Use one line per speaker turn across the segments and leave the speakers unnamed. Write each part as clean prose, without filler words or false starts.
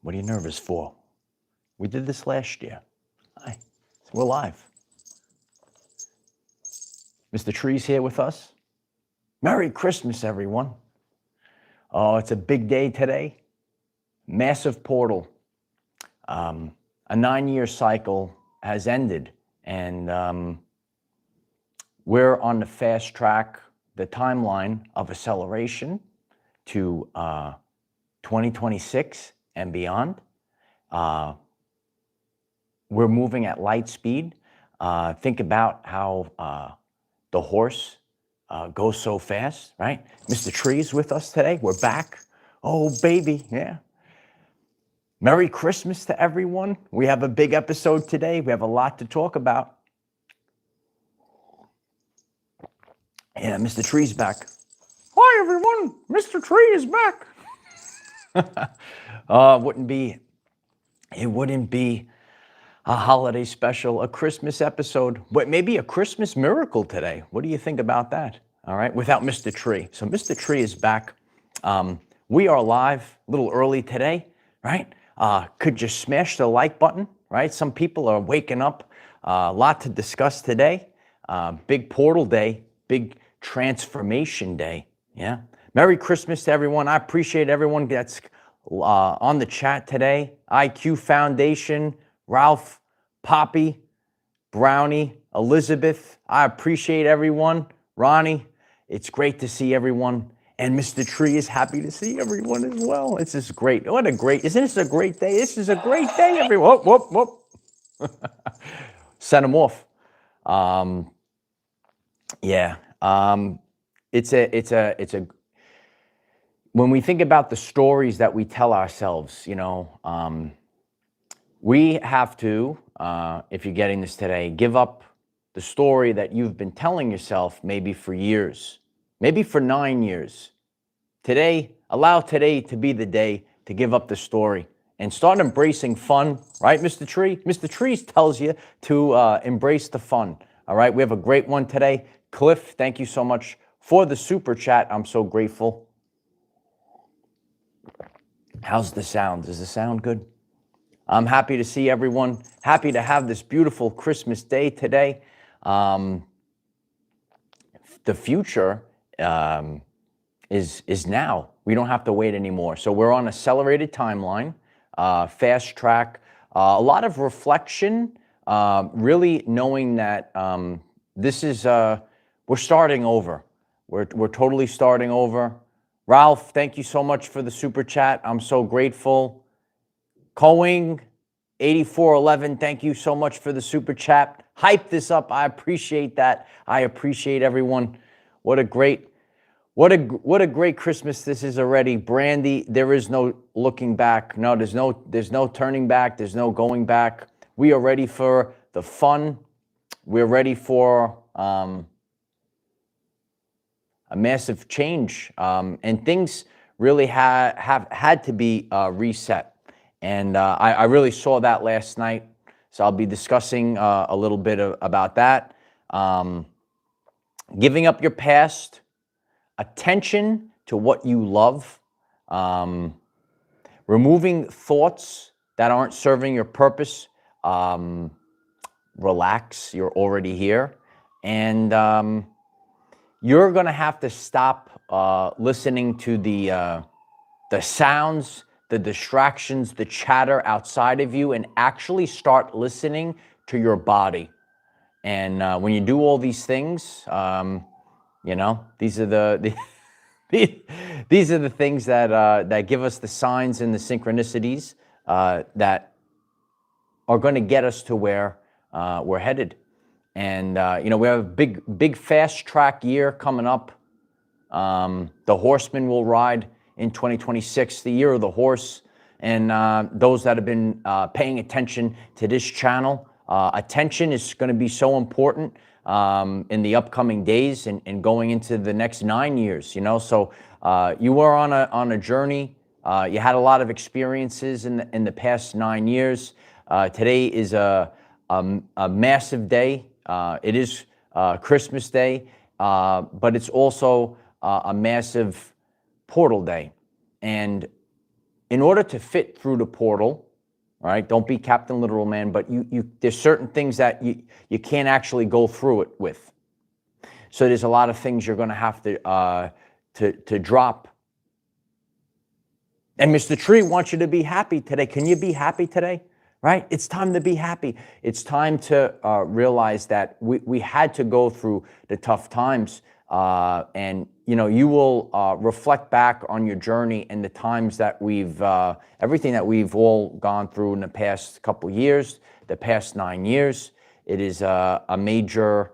What are you nervous for? We did this last year. Hi, we're live. Mr. Tree's here with us. Merry Christmas, everyone. Oh, it's a big day today. Massive portal. A 9-year cycle has ended, and we're on the fast track, the timeline of acceleration to 2026 and beyond. We're moving at light speed. Think about how the horse goes so fast, right? Mr. Tree's with us today. We're back. Oh, baby, yeah. Merry Christmas to everyone. We have a big episode today. We have a lot to talk about. Yeah, Mr. Tree's back. Hi, everyone. Mr. Tree is back. It wouldn't be a holiday special, a Christmas episode, but maybe a Christmas miracle today. What do you think about that? All right, without Mr. Tree. So Mr. Tree is back. We are live a little early today, right? Could you smash the like button, right? Some people are waking up. A lot to discuss today. Big portal day, big transformation day, yeah? Merry Christmas to everyone. I appreciate everyone that's on the chat today. IQ Foundation, Ralph, Poppy, Brownie, Elizabeth. I appreciate everyone. Ronnie, it's great to see everyone. And Mr. Tree is happy to see everyone as well. This is great. Isn't this a great day? This is a great day, everyone. Whoop. Send them off. When we think about the stories that we tell ourselves, we have to, if you're getting this today, give up the story that you've been telling yourself maybe for years, maybe for 9 years. Today, allow today to be the day to give up the story and start embracing fun, right, Mr. Tree? Mr. Tree tells you to embrace the fun, all right? We have a great one today. Cliff, thank you so much for the super chat. I'm so grateful. How's the sound? Does the sound good? I'm happy to see everyone. Happy to have this beautiful Christmas day today. The future is now. We don't have to wait anymore. So we're on accelerated timeline, fast track, a lot of reflection, really knowing that this is, we're starting over. We're totally starting over. Ralph, thank you so much for the super chat. I'm so grateful. Coing, 8411, thank you so much for the super chat. Hype this up. I appreciate that. I appreciate everyone. What a great Christmas this is already. Brandy, there is no looking back. No, there's no turning back. There's no going back. We are ready for the fun. We're ready for a massive change, and things really have had to be reset. And I really saw that last night, so I'll be discussing a little bit about that. Giving up your past, attention to what you love, removing thoughts that aren't serving your purpose. Relax, you're already here. And you're gonna have to stop listening to the sounds, the distractions, the chatter outside of you, and actually start listening to your body. And when you do all these things, these are the these are the things that give us the signs and the synchronicities that are going to get us to where we're headed. And we have a big fast track year coming up. The horsemen will ride in 2026, the year of the horse. And those that have been paying attention to this channel, attention is going to be so important in the upcoming days and going into the next 9 years. So you were on a journey. You had a lot of experiences in the past 9 years. Today is a massive day. It is Christmas Day, but it's also a massive portal day. And in order to fit through the portal, all right, don't be Captain Literal Man, but there's certain things that you can't actually go through it with. So there's a lot of things you're going to have to drop. And Mr. Tree wants you to be happy today. Can you be happy today? Right? It's time to be happy. It's time to realize that we had to go through the tough times. And, you will reflect back on your journey and the times that everything that we've all gone through in the past couple years, the past 9 years. It is a major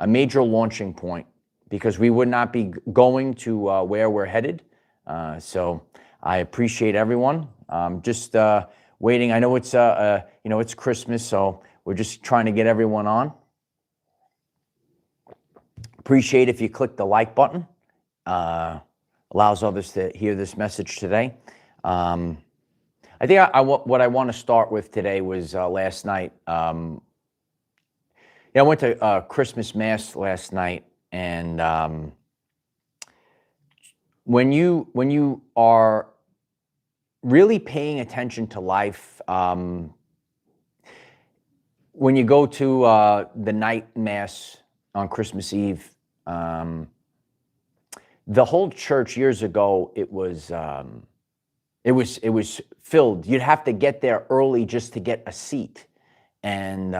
launching point, because we would not be going to where we're headed. So I appreciate everyone. Just waiting. I know it's Christmas, so we're just trying to get everyone on. Appreciate if you click the like button. Allows others to hear this message today. I think what I want to start with today was last night. I went to Christmas Mass last night, and when you are really paying attention to life, when you go to the night Mass on Christmas Eve, the whole church years ago, it was filled. You'd have to get there early just to get a seat, and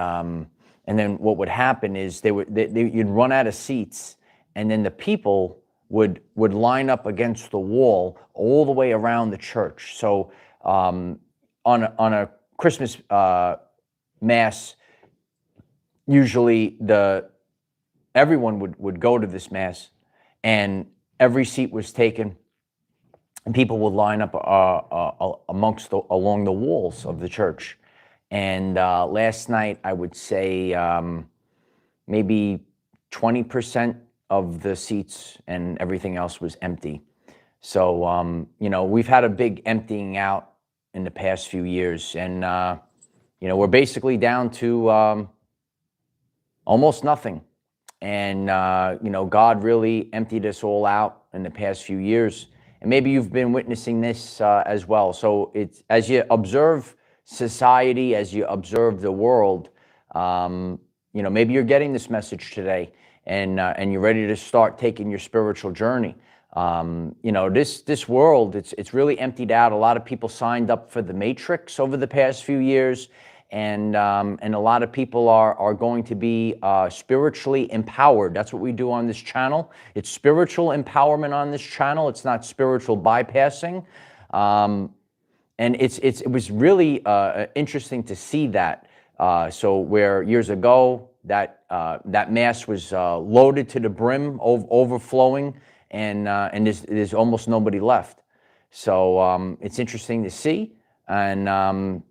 then what would happen is you'd run out of seats, and then the people would line up against the wall all the way around the church. So on a Christmas Mass, usually everyone would go to this Mass, and every seat was taken, and people would line up along the walls of the church. And last night, I would say maybe 20% of the seats and everything else was empty. So, we've had a big emptying out in the past few years, and, we're basically down to almost nothing. And, God really emptied us all out in the past few years. And maybe you've been witnessing this as well. So it's, as you observe society, as you observe the world, maybe you're getting this message today, and you're ready to start taking your spiritual journey. This world, it's really emptied out. A lot of people signed up for the Matrix over the past few years, and a lot of people are going to be spiritually empowered. That's what we do on this channel. It's spiritual empowerment on this channel. It's not spiritual bypassing. And it was really interesting to see that. So where years ago that Mass was loaded to the brim, overflowing, and there's almost nobody left. So it's interesting to see, and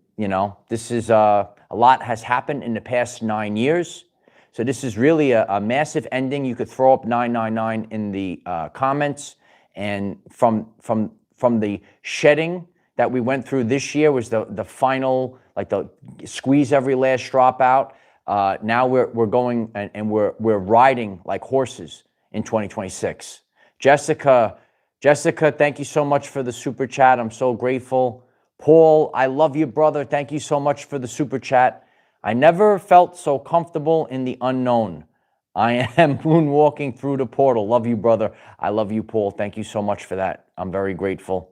this is a lot has happened in the past 9 years. So this is really a massive ending. You could throw up 999 in the comments, and from the shedding that we went through this year was the final, like the squeeze every last drop out. Now we're going and we're riding like horses in 2026. Jessica, thank you so much for the super chat. I'm so grateful. Paul, I love you, brother. Thank you so much for the super chat. I never felt so comfortable in the unknown. I am moonwalking through the portal. Love you, brother. I love you, Paul. Thank you so much for that. I'm very grateful.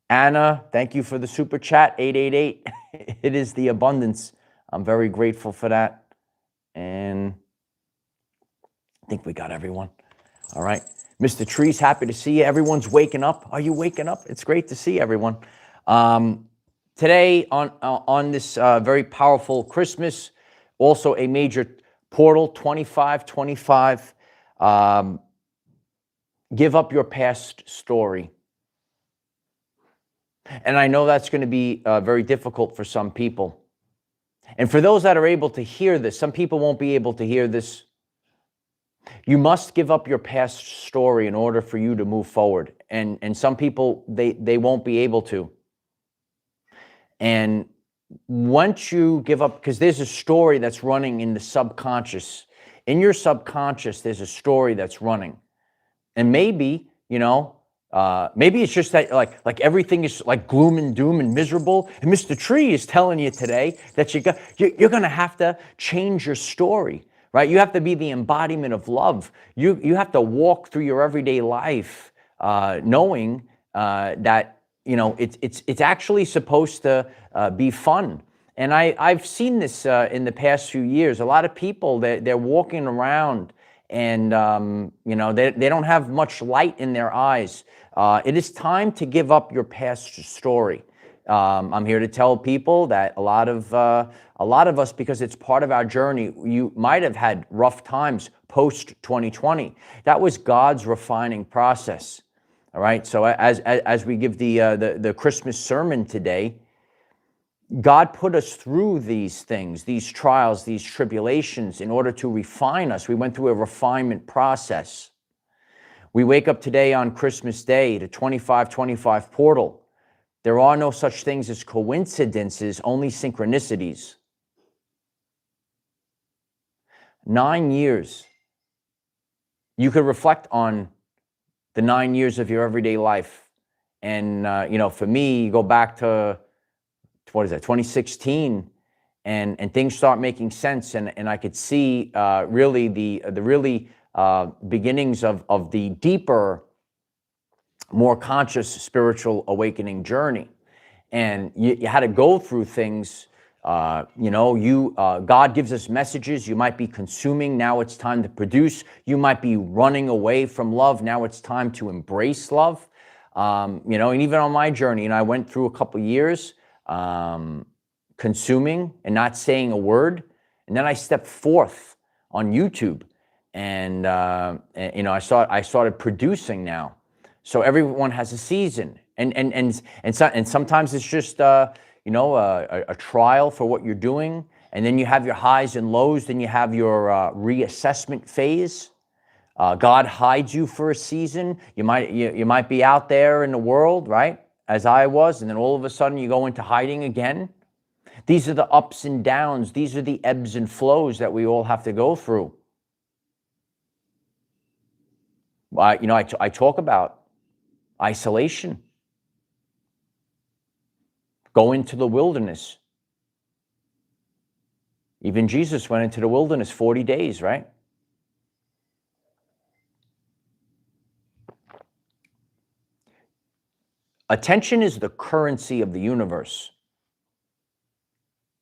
Anna, thank you for the super chat, 888. It is the abundance. I'm very grateful for that. And I think we got everyone. All right. Mr. Tree's happy to see you. Everyone's waking up. Are you waking up? It's great to see everyone. Today on this very powerful Christmas, also a major portal, 2525. Give up your past story. And I know that's going to be very difficult for some people. And for those that are able to hear this, some people won't be able to hear this. You must give up your past story in order for you to move forward. And some people, they won't be able to. And once you give up, because there's a story that's running in the subconscious. In your subconscious, there's a story that's running. And maybe, Maybe it's just that like everything is like gloom and doom and miserable. And Mr. Tree is telling you today that you're going to have to change your story, right? You have to be the embodiment of love. You have to walk through your everyday life knowing that it's actually supposed to be fun. And I've seen this in the past few years. A lot of people they're walking around and they don't have much light in their eyes. It is time to give up your past story. I'm here to tell people that a lot of us, because it's part of our journey, you might have had rough times post 2020. That was God's refining process. All right. So as we give the Christmas sermon today, God put us through these things, these trials, these tribulations in order to refine us. We went through a refinement process. We wake up today on Christmas Day, the 2525 portal. There are no such things as coincidences, only synchronicities. 9 years. You could reflect on the 9 years of your everyday life. And, for me, you go back to, 2016, and things start making sense. And I could see really the beginnings of the deeper, more conscious spiritual awakening journey. And you had to go through things. God gives us messages. You might be consuming. Now it's time to produce. You might be running away from love. Now it's time to embrace love. And even on my journey, I went through a couple years consuming and not saying a word. And then I stepped forth on YouTube and I started producing now. So everyone has a season, and sometimes it's just a trial for what you're doing, and then you have your highs and lows. Then you have your reassessment phase. God hides you for a season. You might be out there in the world, right, as I was, and then all of a sudden you go into hiding again. These are the ups and downs. These are the ebbs and flows that we all have to go through. I talk about isolation. Go into the wilderness. Even Jesus went into the wilderness 40 days, right? Attention is the currency of the universe.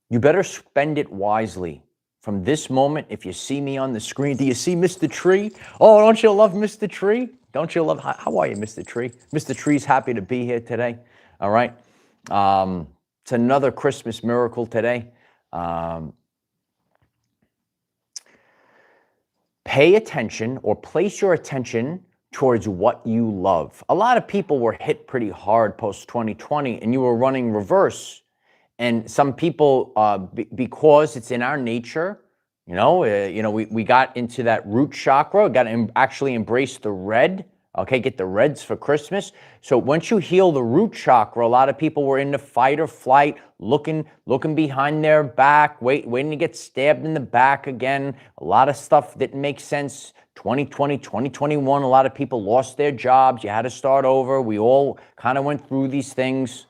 You better spend it wisely. From this moment, if you see me on the screen, do you see Mr. Tree? Oh, don't you love Mr. Tree? Don't you love, how are you, Mr. Tree? Mr. Tree's happy to be here today. All right. It's another Christmas miracle today. Pay attention, or place your attention towards what you love. A lot of people were hit pretty hard post 2020, and you were running reverse. And some people, because it's in our nature, we got into that root chakra, got to actually embrace the red. Okay, get the reds for Christmas. So once you heal the root chakra, a lot of people were in the fight or flight, looking behind their back, waiting to get stabbed in the back again. A lot of stuff didn't make sense. 2020, 2021, a lot of people lost their jobs. You had to start over. We all kind of went through these things.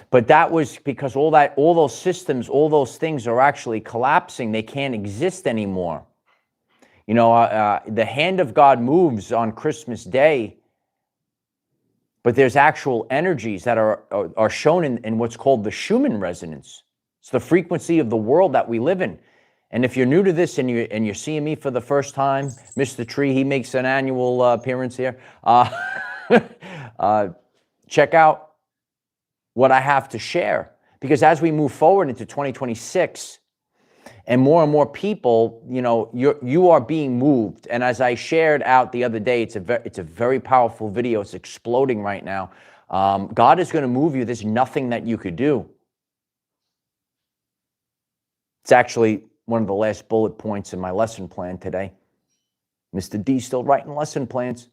But that was because all those systems, all those things are actually collapsing. They can't exist anymore. The hand of God moves on Christmas Day, but there's actual energies that are shown in what's called the Schumann resonance. It's the frequency of the world that we live in. And if you're new to this and you're seeing me for the first time, Mr. Tree, he makes an annual appearance here. Check out what I have to share, because as we move forward into 2026, and more people, you are being moved. And as I shared out the other day, it's a very powerful video. It's exploding right now. God is going to move you. There's nothing that you could do. It's actually one of the last bullet points in my lesson plan today. Mr. D still writing lesson plans.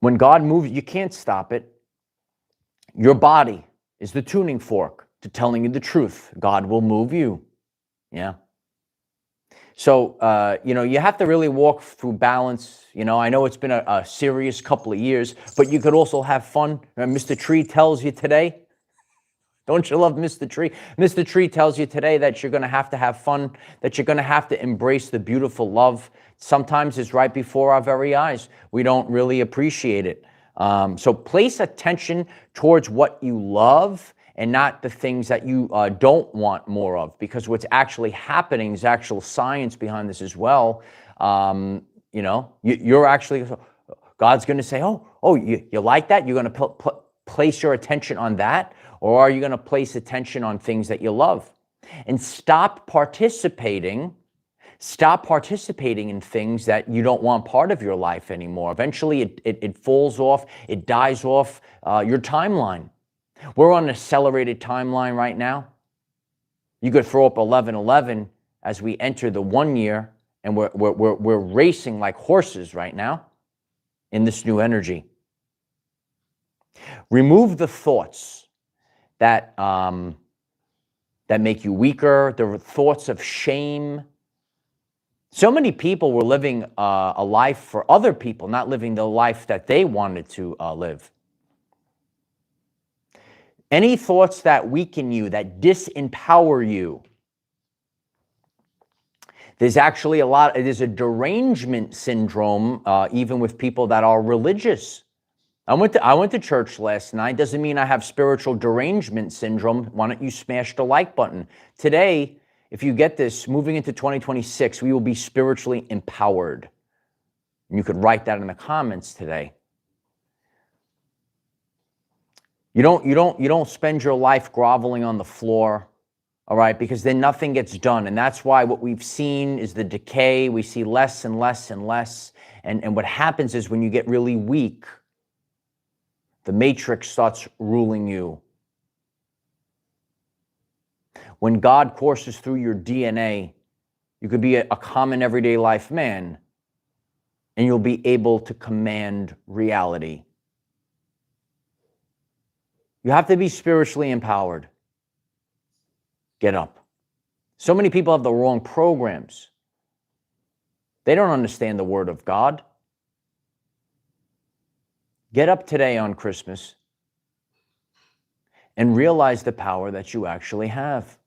When God moves, you can't stop it. Your body is the tuning fork to telling you the truth. God will move you. Yeah. So, you have to really walk through balance. I know it's been a serious couple of years, but you could also have fun. Mr. Tree tells you today, don't you love Mr. Tree? Mr. Tree tells you today that you're going to have fun, that you're going to have to embrace the beautiful love. Sometimes it's right before our very eyes. We don't really appreciate it. So place attention towards what you love and not the things that you don't want more of, because what's actually happening is actual science behind this as well. You're actually, God's going to say, you like that? You're going to place your attention on that? Or are you going to place attention on things that you love? And stop participating in things that you don't want part of your life anymore. Eventually, it falls off, it dies off your timeline. We're on an accelerated timeline right now. You could throw up 11/11 as we enter the 1 year, and we're racing like horses right now in this new energy. Remove the thoughts that make you weaker, the thoughts of shame. So many people were living a life for other people, not living the life that they wanted to live. Any thoughts that weaken you, that disempower you. There's actually there's a derangement syndrome even with people that are religious. I went to church last night. Doesn't mean I have spiritual derangement syndrome. Why don't you smash the like button? Today, if you get this, moving into 2026, we will be spiritually empowered. And you could write that in the comments today. You don't spend your life groveling on the floor, all right? Because then nothing gets done. And that's why what we've seen is the decay. We see less and less and less. And what happens is when you get really weak, the matrix starts ruling you. When God courses through your DNA, you could be a common everyday life man, and you'll be able to command reality. You have to be spiritually empowered. Get up. So many people have the wrong programs. They don't understand the Word of God. Get up today on Christmas and realize the power that you actually have.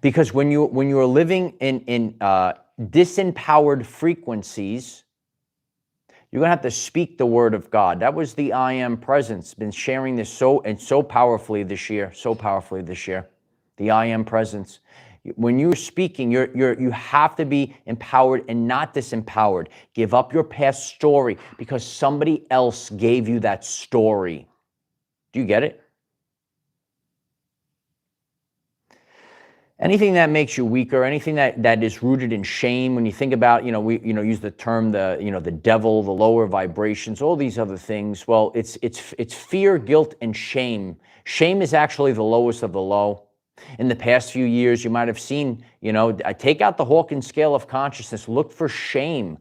Because when you are living in disempowered frequencies, you're going to have to speak the Word of God. That was the I Am Presence. Been sharing this so powerfully this year. The I Am Presence. When you're speaking, you have to be empowered and not disempowered. Give up your past story because somebody else gave you that story. Do you get it? Anything that makes you weaker, anything that is rooted in shame, when you think about, we use the term the devil, the lower vibrations, all these other things. Well, it's fear, guilt, and shame. Shame is actually the lowest of the low. In the past few years, you might have seen, I take out the Hawkins scale of consciousness, look for shame.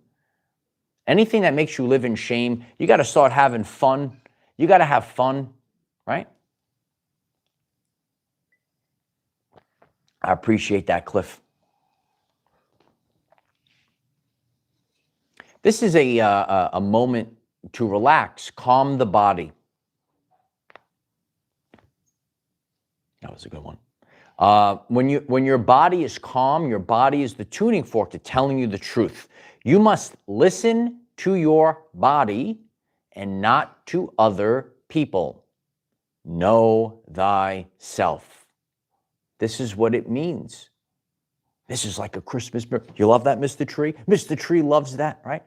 Anything that makes you live in shame, you got to start having fun. You got to have fun, right? I appreciate that, Cliff. This is a moment to relax, calm the body. That was a good one. When your body is calm, your body is the tuning fork to telling you the truth. You must listen to your body and not to other people. Know thyself. This is what it means. This is like a Christmas miracle. You love that, Mr. Tree? Mr. Tree loves that, right?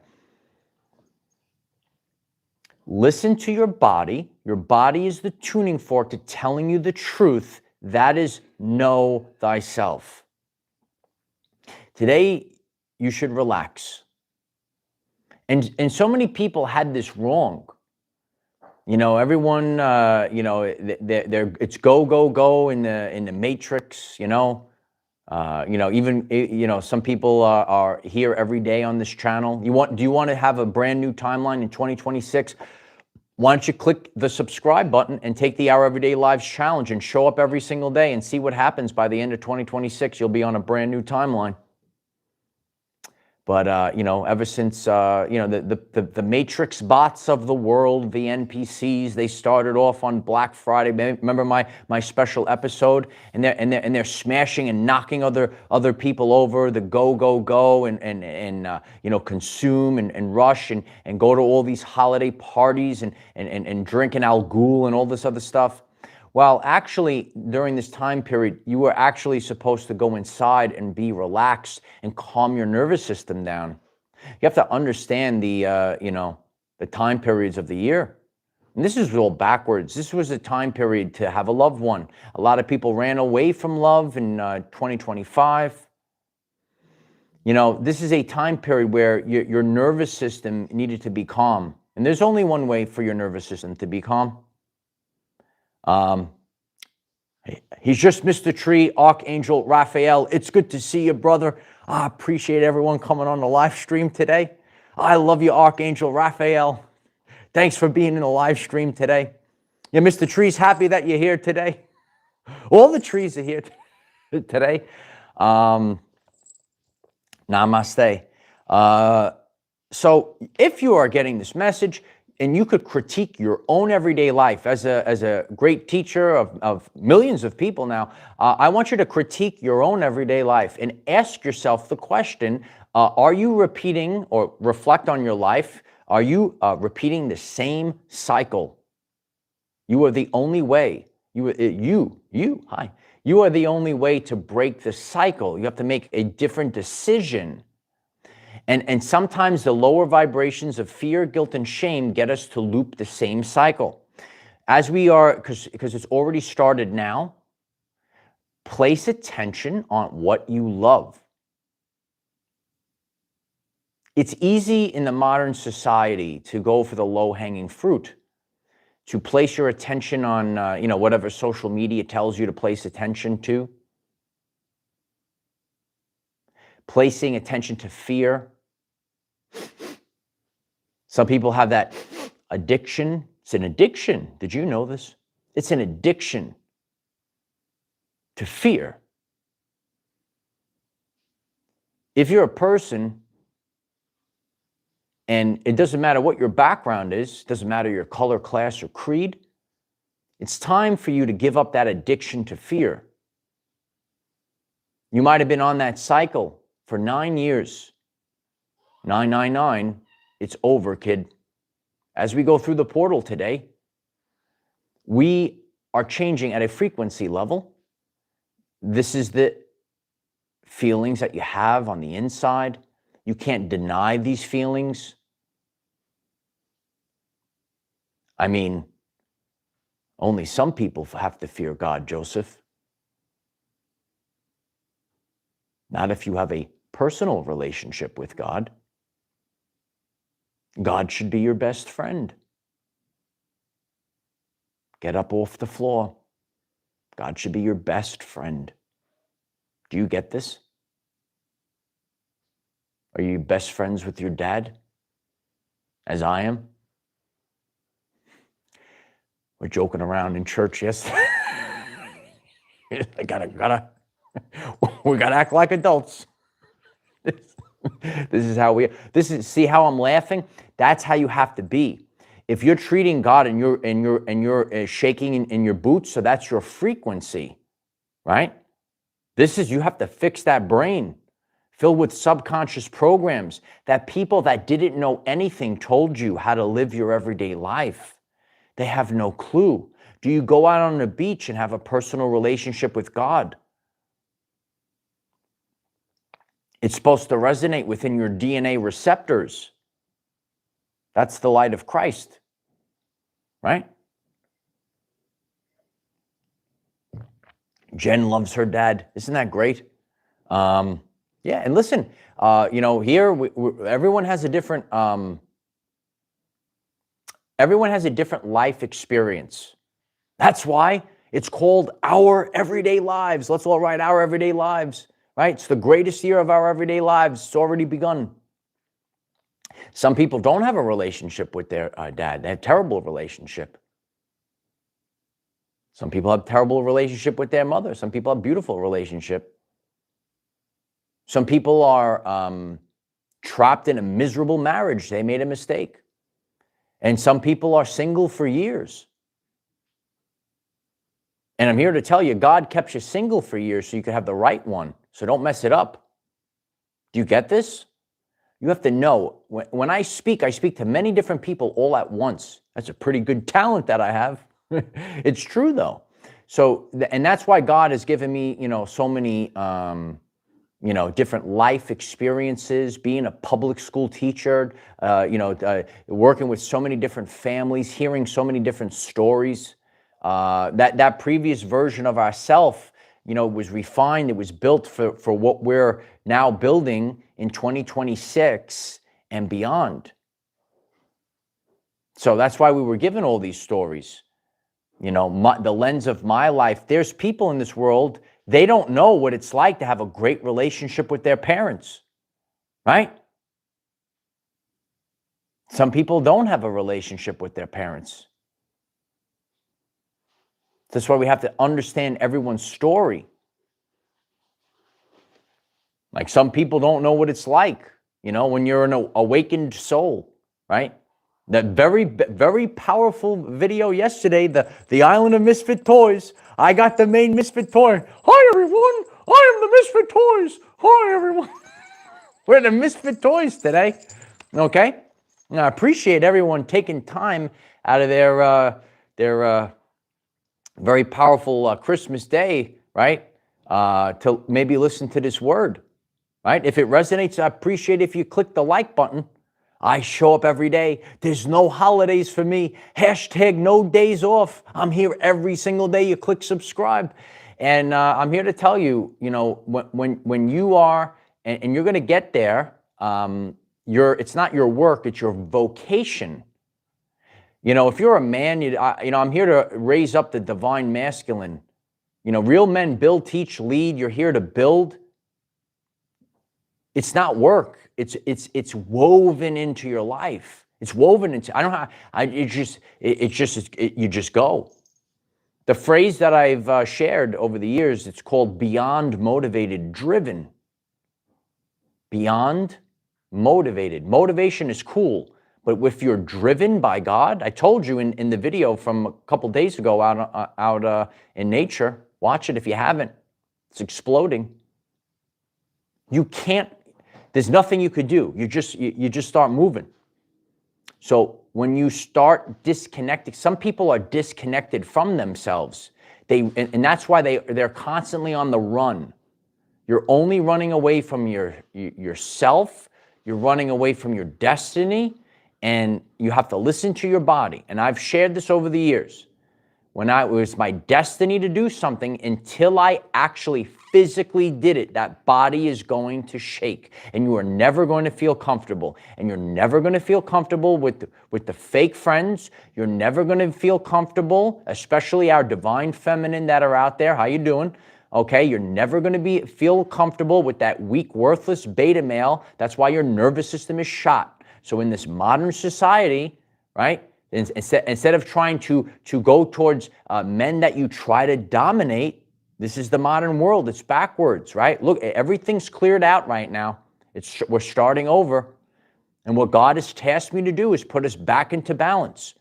Listen to your body. Your body is the tuning fork to telling you the truth. That is, know thyself. Today, you should relax. And so many people had this wrong. Everyone, it's go, go, go in the matrix, even, some people are here every day on this channel. Do you want to have a brand new timeline in 2026? Why don't you click the subscribe button and take the Our Everyday Lives challenge and show up every single day and see what happens by the end of 2026. You'll be on a brand new timeline. But ever since the Matrix bots of the world, the NPCs, they started off on Black Friday. Remember my special episode, and they're smashing and knocking other people over. The go and consume and rush and go to all these holiday parties and drink an Al Ghul and all this other stuff. Well, actually, during this time period, you were actually supposed to go inside and be relaxed and calm your nervous system down. You have to understand the time periods of the year. And this is all backwards. This was a time period to have a loved one. A lot of people ran away from love in 2025. This is a time period where your nervous system needed to be calm. And there's only one way for your nervous system to be calm. He's just Mr. Tree, Archangel Raphael. It's good to see you, brother. I appreciate everyone coming on the live stream today. I love you, Archangel Raphael. Thanks for being in the live stream today. Yeah, Mr. Tree's happy that you're here today. All the trees are here today. Namaste. So if you are getting this message, and you could critique your own everyday life as a great teacher of millions of people now, I want you to critique your own everyday life and ask yourself the question, are you repeating or reflect on your life? Are you repeating the same cycle? You are the only way. You are the only way to break the cycle. You have to make a different decision. And sometimes the lower vibrations of fear, guilt, and shame get us to loop the same cycle. As we are, because it's already started now, place attention on what you love. It's easy in the modern society to go for the low-hanging fruit, to place your attention on whatever social media tells you to place attention to. Placing attention to fear. Some people have that addiction. It's an addiction. Did you know this? It's an addiction to fear. If you're a person, and it doesn't matter what your background is, doesn't matter your color, class, or creed, it's time for you to give up that addiction to fear. You might have been on that cycle for 9 years. 999, it's over, kid. As we go through the portal today, we are changing at a frequency level. This is the feelings that you have on the inside. You can't deny these feelings. I mean, only some people have to fear God, Joseph. Not if you have a personal relationship with God. God should be your best friend. Get up off the floor. God should be your best friend. Do you get this? Are you best friends with your dad, as I am? We're joking around in church yesterday. We gotta act like adults. This is how see how I'm laughing? That's how you have to be. If you're treating God and you're shaking in your boots, so that's your frequency, right? You have to fix that brain filled with subconscious programs that people that didn't know anything told you how to live your everyday life. They have no clue. Do you go out on the beach and have a personal relationship with God? It's supposed to resonate within your DNA receptors. That's the light of Christ, right? Jen loves her dad. Isn't that great? Yeah, and listen, here everyone has a different life experience. That's why it's called Our Everyday Lives. Let's all write Our Everyday Lives, right? It's the greatest year of our everyday lives. It's already begun. Some people don't have a relationship with their dad. They have a terrible relationship. Some people have a terrible relationship with their mother. Some people have a beautiful relationship. Some people are trapped in a miserable marriage. They made a mistake. And some people are single for years. And I'm here to tell you, God kept you single for years so you could have the right one. So don't mess it up. Do you get this? You have to know, when I speak to many different people all at once. That's a pretty good talent that I have. It's true, though. So, and that's why God has given me, so many, different life experiences, being a public school teacher, working with so many different families, hearing so many different stories. That previous version of ourself, was refined. It was built for what we're now building in 2026 and beyond. So that's why we were given all these stories. The lens of my life. There's people in this world, they don't know what it's like to have a great relationship with their parents, right? Some people don't have a relationship with their parents. That's why we have to understand everyone's story. Like some people don't know what it's like, when you're an awakened soul, right? That very, very powerful video yesterday, the Island of Misfit Toys. I got the main Misfit toy. Hi, everyone. I am the Misfit Toys. Hi, everyone. We're the Misfit Toys today, okay? And I appreciate everyone taking time out of their very powerful Christmas day, right? To maybe listen to this word, right? If it resonates, I appreciate if you click the like button. I show up every day. There's no holidays for me. # no days off. I'm here every single day. You click subscribe. And I'm here to tell you, when you are, and you're going to get there, it's not your work, it's your vocation. If you're a man, I'm here to raise up the divine masculine. Real men build, teach, lead. You're here to build. It's not work. It's woven into your life. It's woven into. You just go. The phrase that I've shared over the years, it's called beyond motivated, driven. Beyond motivated. Motivation is cool. But if you're driven by God, I told you in the video from a couple days ago out in nature, watch it if you haven't. It's exploding. You can't, there's nothing you could do. You just start moving. So when you start disconnecting, some people are disconnected from themselves. And that's why they're constantly on the run. You're only running away from yourself. You're running away from your destiny. And you have to listen to your body. And I've shared this over the years. It was my destiny to do something, until I actually physically did it, that body is going to shake. And you are never going to feel comfortable. And you're never going to feel comfortable with the fake friends. You're never going to feel comfortable, especially our divine feminine that are out there. How you doing? Okay, you're never going to feel comfortable with that weak, worthless beta male. That's why your nervous system is shot. So in this modern society, right, instead of trying to go towards men that you try to dominate, this is the modern world. It's backwards, right? Look, everything's cleared out right now. We're starting over. And what God has tasked me to do is put us back into balance.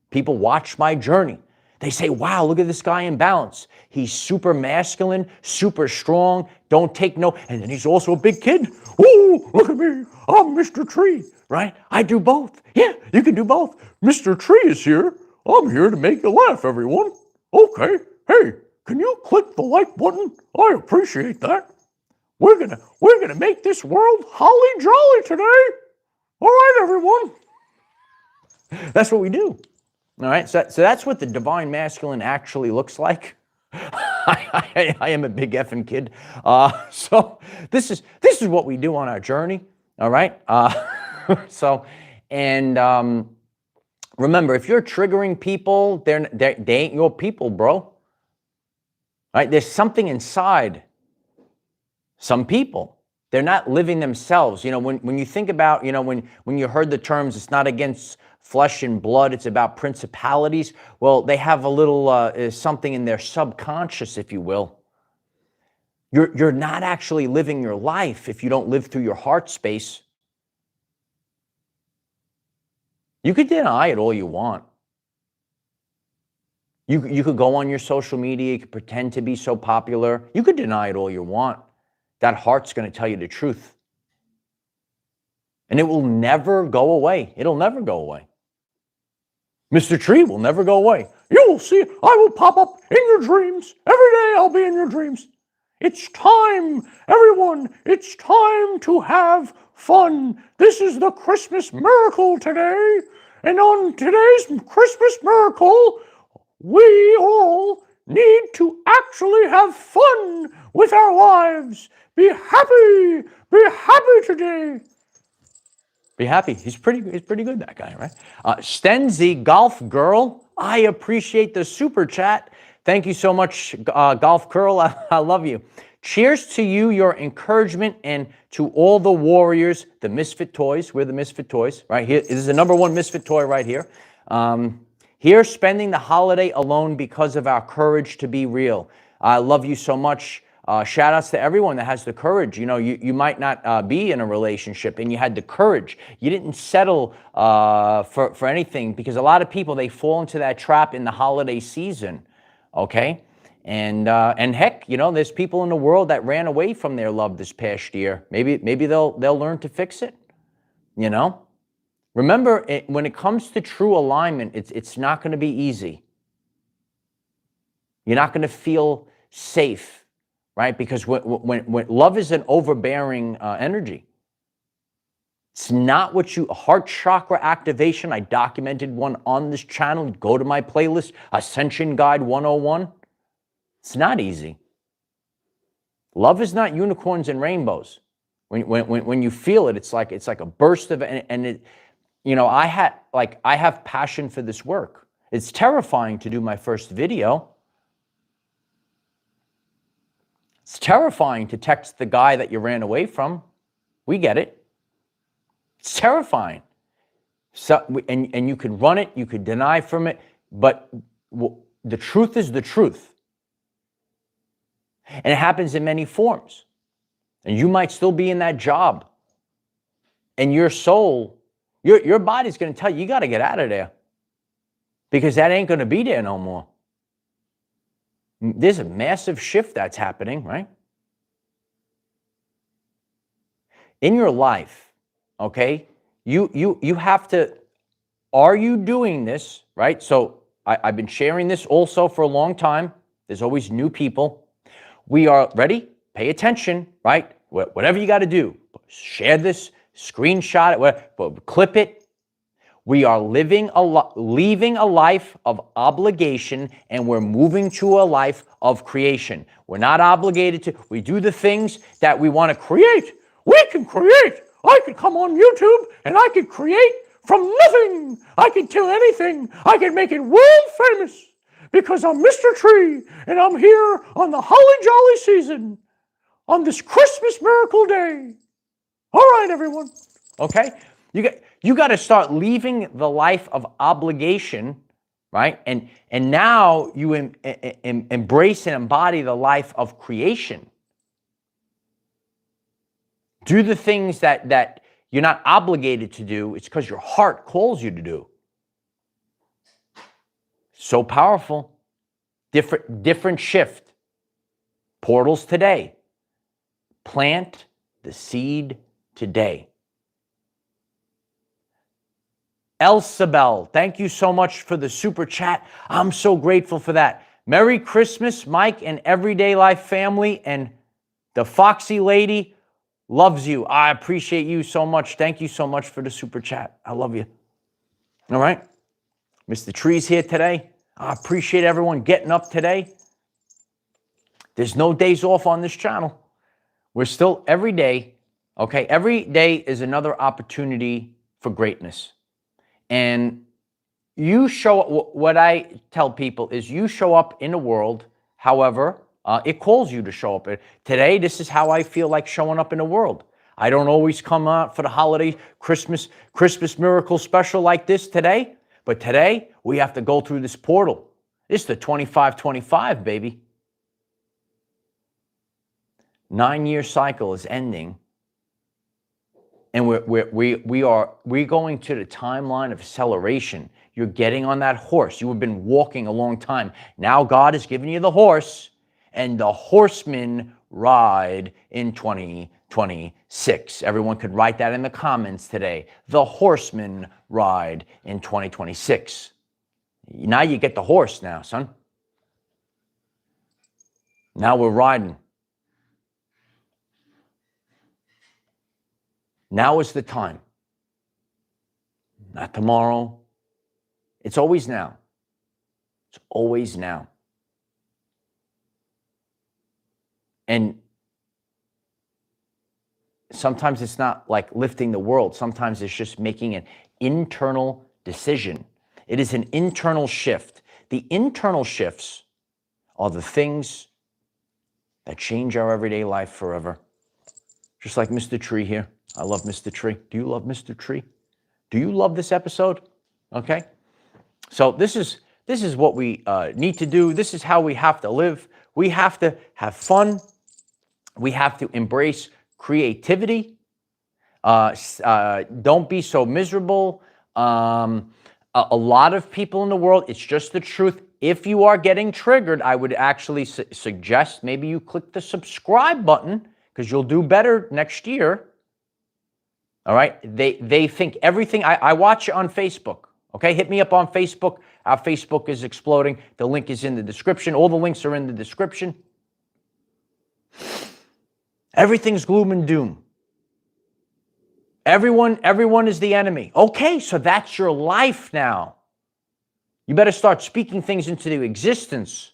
People watch my journey. They say, wow, look at this guy in balance. He's super masculine, super strong, don't take no, and then he's also a big kid. Ooh, look at me, I'm Mr. Tree, right? I do both. Yeah, you can do both. Mr. Tree is here. I'm here to make you laugh, everyone. Okay, hey, can you click the like button? I appreciate that. We're gonna make this world holly jolly today. All right, everyone. That's what we do. All right, so that's what the divine masculine actually looks like. I am a big effing kid. So this is what we do on our journey. All right. Remember, if you're triggering people, they ain't your people, bro. All right. There's something inside some people. They're not living themselves. When you think about, when you heard the terms, it's not against flesh and blood, it's about principalities. Well, they have a little something in their subconscious, if you will. You're not actually living your life if you don't live through your heart space. You could deny it all you want. You could go on your social media, you could pretend to be so popular. You could deny it all you want. That heart's going to tell you the truth. And it will never go away. It'll never go away. Mr. Tree will never go away. You will see, I will pop up in your dreams. Every day I'll be in your dreams. It's time, everyone, it's time to have fun. This is the Christmas miracle today. And on today's Christmas miracle, we all need to actually have fun with our lives. Be happy today. Be happy. He's pretty good, that guy, right? Stenzi, Golf Girl, I appreciate the super chat. Thank you so much, Golf Girl. I love you. Cheers to you, your encouragement, and to all the warriors, the Misfit Toys. We're the Misfit Toys, right here. This is the #1 Misfit toy right here. Here, spending the holiday alone because of our courage to be real. I love you so much. Shout outs to everyone that has the courage. You know, you might not be in a relationship and you had the courage. You didn't settle for anything, because a lot of people, they fall into that trap in the holiday season, okay? And heck, you know, there's people in the world that ran away from their love this past year. Maybe they'll learn to fix it, you know? Remember, when it comes to true alignment, it's not going to be easy. You're not going to feel safe. Right? Because when love is an overbearing energy, it's not what you, heart chakra activation, I documented one on this channel. Go to my playlist, Ascension Guide 101. It's not easy. Love is not unicorns and rainbows. When you feel it, it's like a burst of, and it, you know, I have passion for this work. It's terrifying to do my first video. It's terrifying to text the guy that you ran away from. We get it. It's terrifying. So, and you could run it, you could deny from it, but the truth is the truth. And it happens in many forms. And you might still be in that job. And your soul, your body's going to tell you, you got to get out of there. Because that ain't going to be there no more. There's a massive shift that's happening, right? In your life, okay, you have to, are you doing this, right? So I've been sharing this also for a long time. There's always new people. We are ready, pay attention, right? Whatever you got to do, share this, screenshot it, clip it. We are leaving a life of obligation, and we're moving to a life of creation. We're not obligated to, we do the things that we want to create. We can create. I could come on YouTube and I could create from nothing. I can tell anything. I can make it world famous because I'm Mr. Tree and I'm here on the holly jolly season on this Christmas miracle day. All right, everyone. Okay? You got to start leaving the life of obligation, right? And now you embrace and embody the life of creation. Do the things that you're not obligated to do. It's because your heart calls you to do. So powerful. Different shift. Portals today. Plant the seed today. Elsabel, thank you so much for the super chat. I'm so grateful for that. Merry Christmas, Mike and Everyday Life family, and the Foxy Lady loves you. I appreciate you so much. Thank you so much for the super chat. I love you. All right. Mr. Tree's here today. I appreciate everyone getting up today. There's no days off on this channel. We're still every day, okay? Every day is another opportunity for greatness. And you show, what I tell people is you show up in the world, however, it calls you to show up. Today, this is how I feel like showing up in the world. I don't always come out for the holiday Christmas miracle special like this today, but today we have to go through this portal. It's the 25-25, baby. 9-year cycle is ending. And we're going to the timeline of acceleration. You're getting on that horse. You have been walking a long time. Now God has given you the horse, and the horsemen ride in 2026. Everyone could write that in the comments today. The horsemen ride in 2026. Now you get the horse now, son. Now we're riding. Now is the time. Not tomorrow. It's always now. It's always now. And sometimes it's not like lifting the world. Sometimes it's just making an internal decision. It is an internal shift. The internal shifts are the things that change our everyday life forever. Just like Mr. Tree here. I love Mr. Tree. Do you love Mr. Tree? Do you love this episode? Okay. So this is what we need to do. This is how we have to live. We have to have fun. We have to embrace creativity. Don't be so miserable. A lot of people in the world, it's just the truth. If you are getting triggered, I would actually suggest maybe you click the subscribe button, because you'll do better next year. All right? They think everything. I watch it on Facebook. Okay? Hit me up on Facebook. Our Facebook is exploding. The link is in the description. All the links are in the description. Everything's gloom and doom. Everyone is the enemy. Okay, so that's your life now. You better start speaking things into the existence.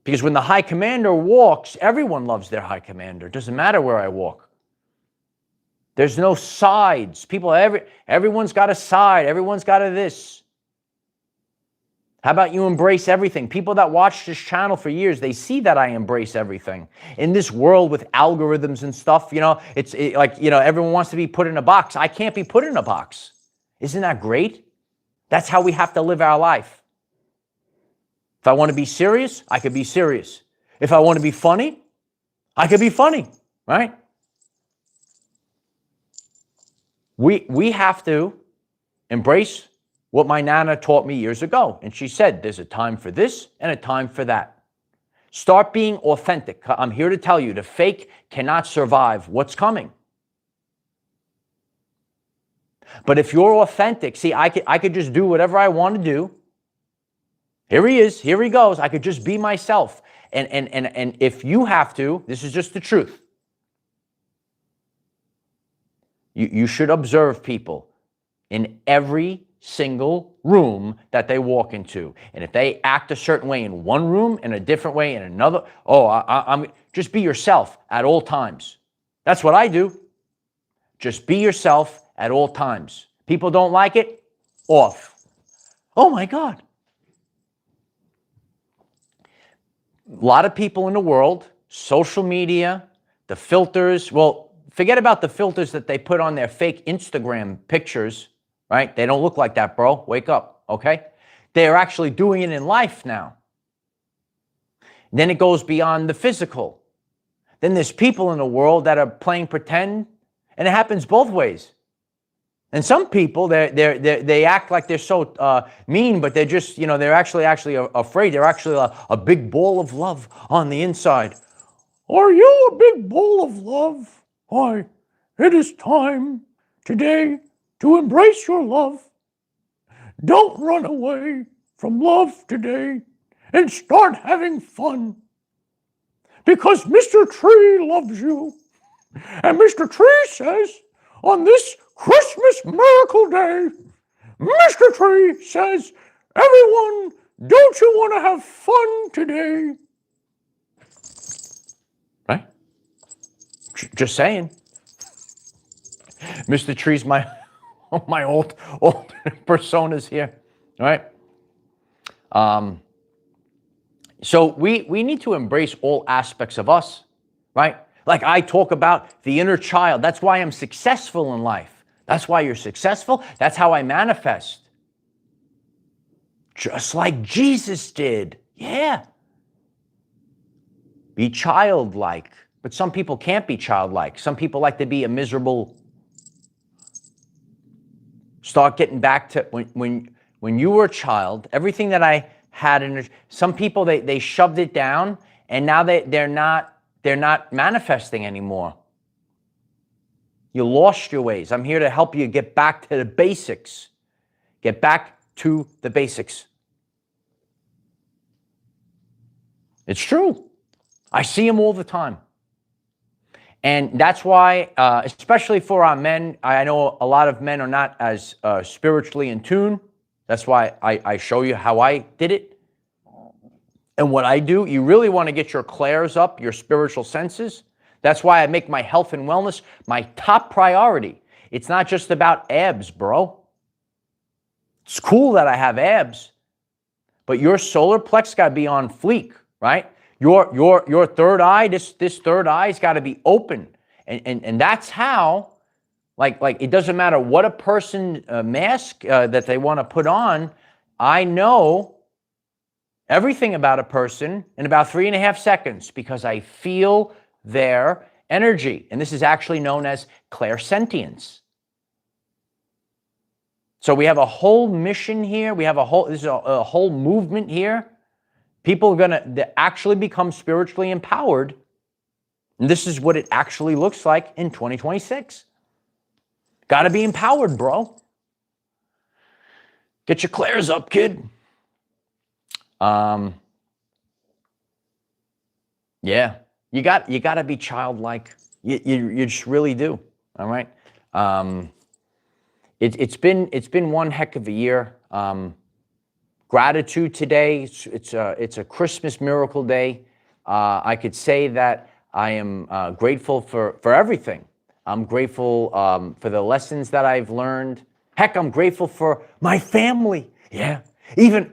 Because when the high commander walks, everyone loves their high commander. It doesn't matter where I walk. There's no sides. Everyone's got a side. Everyone's got a this. How about you embrace everything? People that watch this channel for years, they see that I embrace everything. In this world with algorithms and stuff, everyone wants to be put in a box. I can't be put in a box. Isn't that great? That's how we have to live our life. If I want to be serious, I could be serious. If I want to be funny, I could be funny, right? We have to embrace what my Nana taught me years ago. And she said, there's a time for this and a time for that. Start being authentic. I'm here to tell you, the fake cannot survive what's coming. But if you're authentic, see, I could just do whatever I want to do. Here he is. Here he goes. I could just be myself. And if you have to, this is just the truth. You should observe people in every single room that they walk into. And if they act a certain way in one room and a different way in another, I'm just be yourself at all times. That's what I do. Just be yourself at all times. People don't like it, off. Oh my God. A lot of people in the world, social media, the filters, well, forget about the filters that they put on their fake Instagram pictures, right? They don't look like that, bro. Wake up, okay? They're actually doing it in life now. Then it goes beyond the physical. Then there's people in the world that are playing pretend, and it happens both ways. And some people, they act like they're so mean, but they're just, they're actually afraid. They're actually a big ball of love on the inside. Are you a big ball of love? Why, it is time today to embrace your love. Don't run away from love today and start having fun. Because Mr. Tree loves you. And Mr. Tree says, on this Christmas miracle day, Mr. Tree says, everyone, don't you want to have fun today? Right? Just saying. Mr. Tree's my old personas here. All right? So we need to embrace all aspects of us, right? Like I talk about the inner child. That's why I'm successful in life. That's why you're successful. That's how I manifest. Just like Jesus did. Yeah. Be childlike. But some people can't be childlike. Some people like to be a miserable Start getting back to when you were a child, everything that I had in some people they shoved it down and now they're not manifesting anymore. You lost your ways. I'm here to help you get back to the basics. Get back to the basics. It's true. I see them all the time. And that's why, especially for our men, I know a lot of men are not as spiritually in tune. That's why I show you how I did it. And what I do, you really want to get your clairs up, your spiritual senses. That's why I make my health and wellness my top priority. It's not just about abs, bro. It's cool that I have abs, but your solar plex got to be on fleek, right? Your third eye, this third eye's got to be open. And that's how, like it doesn't matter what a person mask that they want to put on. I know everything about a person in about 3.5 seconds because I feel their energy. And this is actually known as clairsentience. So we have a whole mission here. This is a whole movement here. People are going to actually become spiritually empowered. And this is what it actually looks like in 2026. Got to be empowered, bro. Get your clairs up, kid. Yeah, you got to be childlike. You just really do. All right. It's been one heck of a year. Gratitude today. It's a Christmas miracle day. I could say that I am grateful for everything. I'm grateful for the lessons that I've learned. Heck, I'm grateful for my family. Yeah, even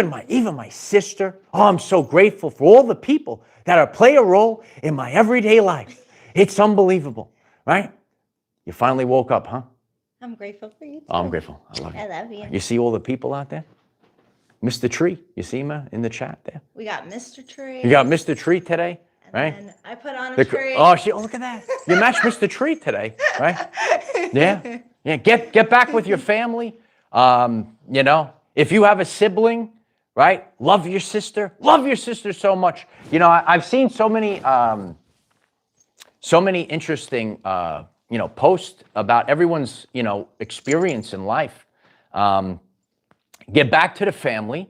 my sister. Oh, I'm so grateful for all the people that play a role in my everyday life. It's unbelievable, right? You finally woke up, huh?
I'm grateful for you too.
Oh, I'm grateful. I love you.
I love you.
You see all the people out there? Mr. Tree, you see him in the chat there?
We got Mr. Tree.
You got Mr. Tree today, right?
And I put on a tree.
Oh, look at that. You matched Mr. Tree today, right? Yeah. Yeah. Get back with your family. You know, if you have a sibling, right? Love your sister. Love your sister so much. You know, I've seen so many interesting posts about everyone's, experience in life. Get back to the family.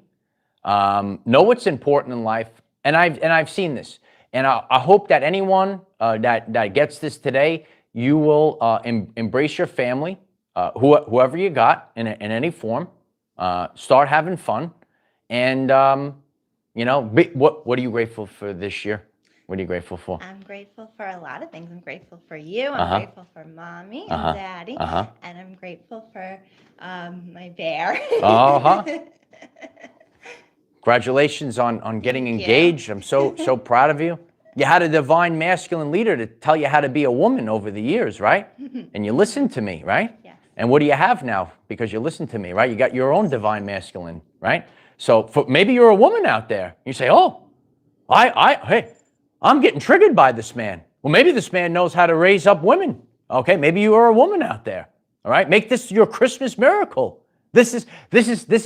Know what's important in life. And I've seen this. And I hope that anyone that gets this today, you will embrace your family, whoever you got in any form. Start having fun. And, what are you grateful for this year? What are you grateful for?
I'm grateful for a lot of things. I'm grateful for you. I'm grateful for mommy and daddy. And I'm grateful for my bear.
Congratulations on getting engaged. I'm so proud of you. You had a divine masculine leader to tell you how to be a woman over the years, right? And you listened to me, right?
Yes.
And what do you have now? Because you listened to me, right? You got your own divine masculine, right? So maybe you're a woman out there. You say, oh, hey, I'm getting triggered by this man. Well, maybe this man knows how to raise up women. Okay, maybe you are a woman out there. All right, make this your Christmas miracle. This is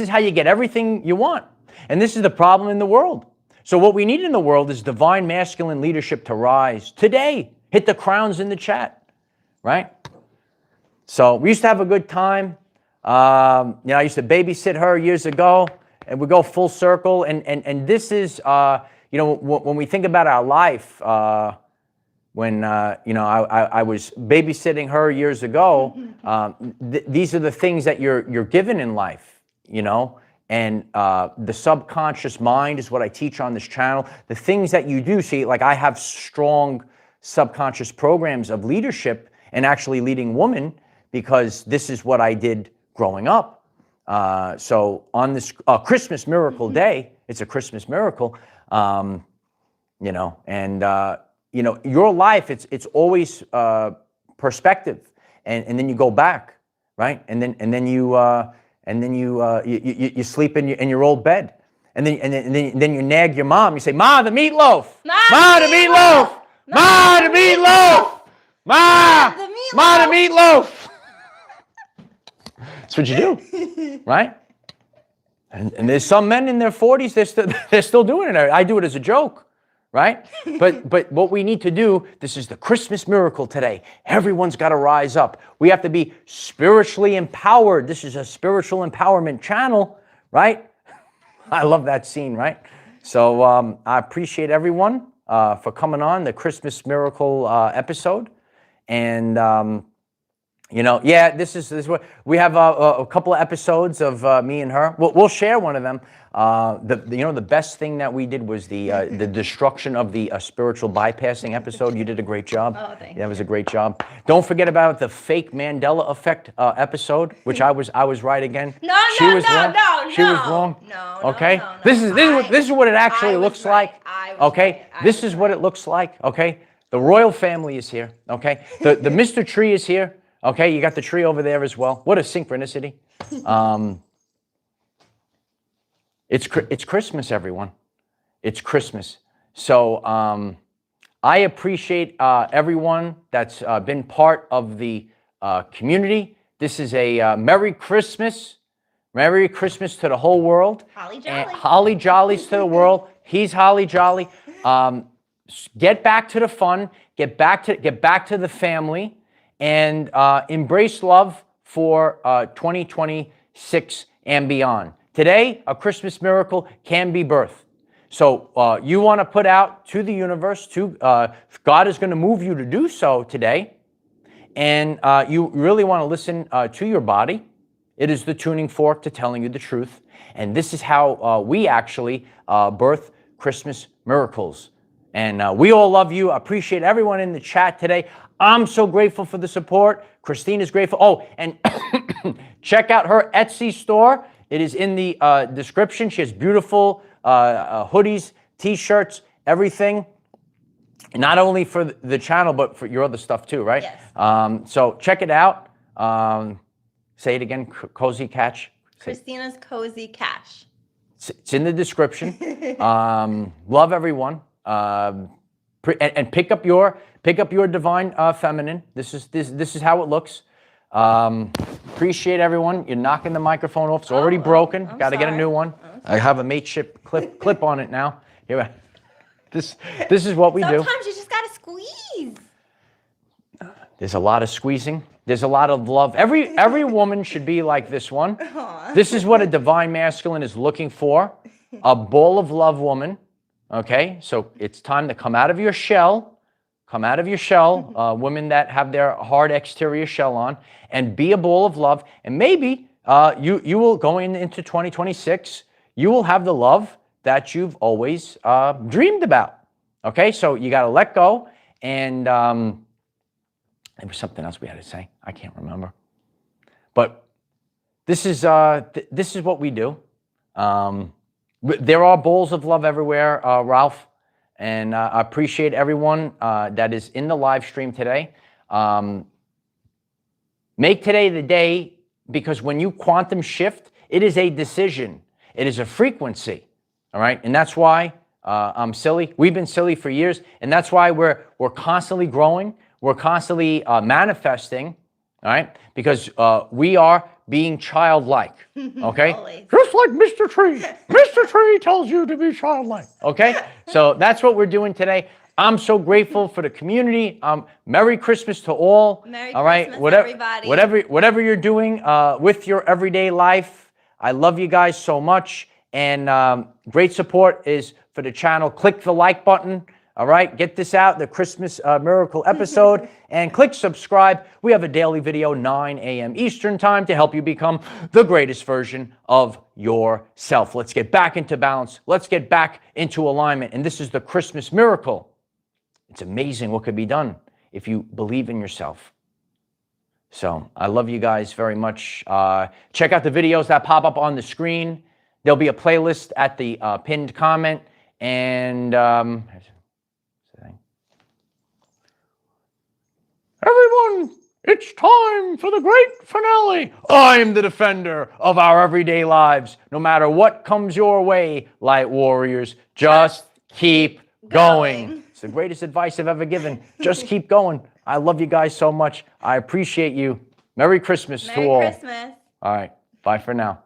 how you get everything you want. And this is the problem in the world. So what we need in the world is divine masculine leadership to rise today. Hit the crowns in the chat, right? So we used to have a good time. I used to babysit her years ago, and we go full circle. And this is, when we think about our life, when I was babysitting her years ago, these are the things that you're given in life, and the subconscious mind is what I teach on this channel. The things that you do, see, like I have strong subconscious programs of leadership and actually leading women because this is what I did growing up. So on this Christmas miracle day, it's a Christmas miracle, your life, it's always perspective, and then you go back, right? And then you sleep in your old bed, and then you nag your mom. You say, "Ma, the meatloaf! Ma, the meatloaf! Ma, the meatloaf! Ma, the meatloaf!" That's what you do, right? And there's some men in their 40s, they're still doing it. I do it as a joke, right? But what we need to do, this is the Christmas miracle today. Everyone's got to rise up. We have to be spiritually empowered. This is a spiritual empowerment channel, right? I love that scene, right? So I appreciate everyone for coming on the Christmas miracle episode. And yeah, this is what we have a couple of episodes of me and her. We'll share one of them. The best thing that we did was the destruction of the spiritual bypassing episode. You did a great job.
Oh, thank you.
That was a great job. Don't forget about the fake Mandela effect episode, which I was right again.
No.
She was wrong.
No.
Okay.
No.
This is what it actually looks like. Okay. This is what it looks like. Okay. The royal family is here. Okay. The Mr. Tree is here. Okay, you got the tree over there as well. What a synchronicity. It's Christmas, everyone. It's Christmas. So I appreciate everyone that's been part of the community. This is a Merry Christmas. Merry Christmas to the whole world.
Holly jolly.
Holly jollies to the world. He's holly jolly. Get back to the fun. Get back to the family. And embrace love for 2026 and beyond. Today, a Christmas miracle can be birthed. So you want to put out to the universe, God is going to move you to do so today. And you really want to listen to your body. It is the tuning fork to telling you the truth. And this is how we actually birth Christmas miracles. And we all love you. I appreciate everyone in the chat today. I'm so grateful for the support. Christina's grateful. Oh, and check out her Etsy store. It is in the description. She has beautiful hoodies, T-shirts, everything. Not only for the channel, but for your other stuff too, right?
Yes.
So check it out. Say it again, Cozy Catch.
Christina's Cozy Cash.
It's in the description. Love everyone. And pick up your divine feminine. This is how it looks. Appreciate everyone. You're knocking the microphone off. It's already broken. Got to get a new one. I have a mateship clip on it now. Here, this is what we do.
Sometimes you just gotta squeeze.
There's a lot of squeezing. There's a lot of love. Every woman should be like this one.
Aww.
This is what a divine masculine is looking for. A ball of love woman. Okay, so it's time to come out of your shell. Come out of your shell, women that have their hard exterior shell on, and be a ball of love. And maybe you will, going into 2026, you will have the love that you've always dreamed about. Okay, so you got to let go. And there was something else we had to say. I can't remember. But this is what we do. There are bowls of love everywhere, Ralph. And I appreciate everyone that is in the live stream today. Make today the day, because when you quantum shift, it is a decision. It is a frequency, all right? And that's why I'm silly. We've been silly for years, and that's why we're constantly growing. We're constantly manifesting, all right? Because we are being childlike, okay?
Always.
Just like Mr. Tree. Mr. Tree tells you to be childlike, okay? So that's what we're doing today. I'm so grateful for the community. Merry Christmas to all.
Merry
all right?
Christmas, everybody.
Whatever you're doing with your everyday life, I love you guys so much. And great support is for the channel. Click the like button. All right, get this out, the Christmas miracle episode, and click subscribe. We have a daily video, 9 a.m. Eastern time, to help you become the greatest version of yourself. Let's get back into balance. Let's get back into alignment. And this is the Christmas miracle. It's amazing what could be done if you believe in yourself. So I love you guys very much. Check out the videos that pop up on the screen. There'll be a playlist at the pinned comment. And everyone, it's time for the great finale. I'm the defender of our everyday lives. No matter what comes your way, light warriors, just keep going. It's the greatest advice I've ever given. Just keep going. I love you guys so much. I appreciate you. Merry Christmas to all.
Merry Christmas.
All right. Bye for now.